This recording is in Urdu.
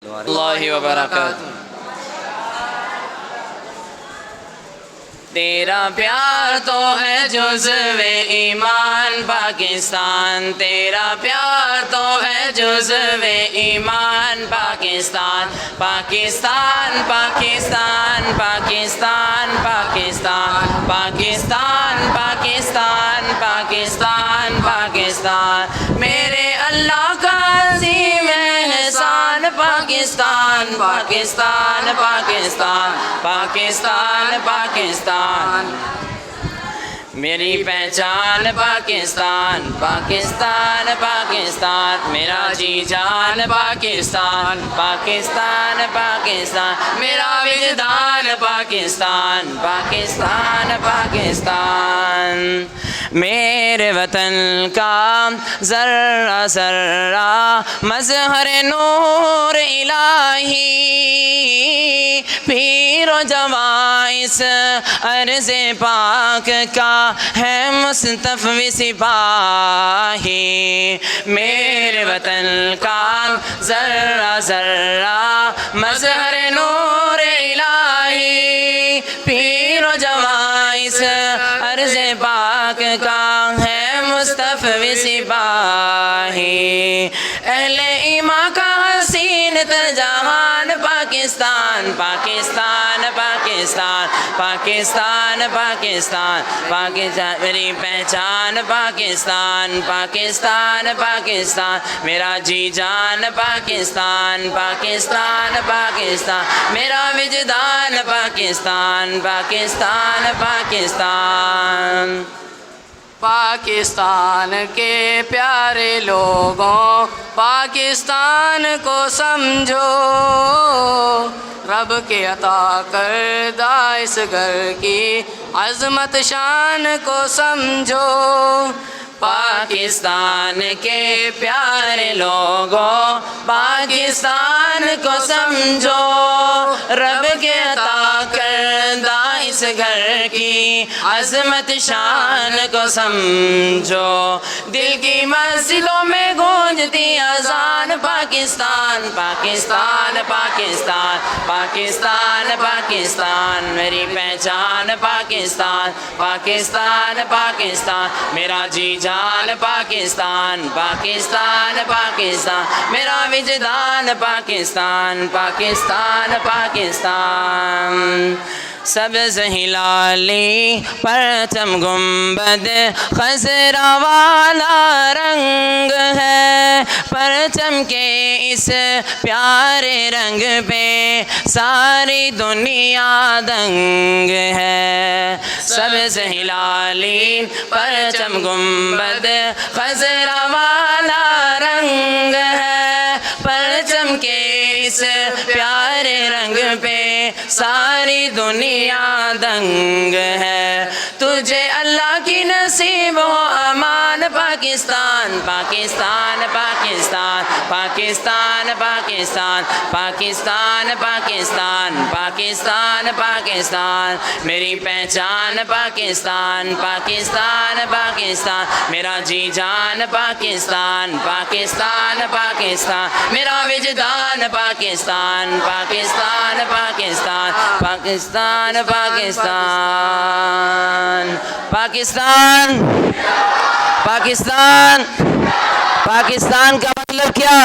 اللہ وبرکاتہ۔ تیرا پیار تو ہے جزو ایمان پاکستان، تیرا پیار تو ہے جزو ایمان پاکستان، پاکستان پاکستان پاکستان پاکستان پاکستان پاکستان پاکستان پاکستان، میرے اللہ کا عظیم احسان، پاکستان پاکستان پاکستان پاکستان پاکستان، میری پہچان پاکستان پاکستان پاکستان، میرا جی جان پاکستان پاکستان پاکستان، میرا وجدان پاکستان پاکستان پاکستان، میرے وطن کا ذرہ ذرہ مظہر نور الہی، پیر و جواں اس عرض پاک کا ہے مصطفی سپاہی، میرے وطن کا ذرہ ذرہ مظہر نور الہی، پیر و جواں اس عرض پاک کا ہے مصطفی سپاہی، اہل ایمان کا حسین تر جہان پاکستان پاکستان پاکستان پاکستان پاکستان پاکستان، میری پہچان پاکستان پاکستان پاکستان، میرا جی جان پاکستان پاکستان پاکستان، میرا وجدان پاکستان پاکستان پاکستان، پاکستان کے پیارے لوگوں پاکستان کو سمجھو، رب کے عطا کردہ اس گھر کی عظمت شان کو سمجھو، پاکستان کے پیارے لوگوں پاکستان کو سمجھو، رب کے عطا کردہ اس گھر کی عظمت شان کو سمجھو، دل کی مسجدوں میں گونجتی اذان پاکستان پاکستان پاکستان پاکستان پاکستان، میری پہچان پاکستان پاکستان پاکستان، میرا جی جان پاکستان پاکستان پاکستان، میرا وجدان پاکستان پاکستان پاکستان، سبز ہلالی پرچم گنبد خضرا والا رنگ ہے، پرچم کے اس پیارے رنگ پہ ساری دنیا دنگ ہے، سبز ہلالی پرچم گنبد خضرا والا رنگ ہے، پرچم کے اس پیارے رنگ پہ ساری دنیا دنگ ہے، تجھے اللہ کی نصیب ہو امان پاکستان پاکستان پاکستان پاکستان پاکستان پاکستان پاکستان پاکستان پاکستان، میری پہچان پاکستان پاکستان پاکستان، میرا جی جان پاکستان پاکستان پاکستان، میرا وجدان پاکستان پاکستان پاکستان پاکستان پاکستان پاکستان پاکستان، پاکستان کا مطلب کیا؟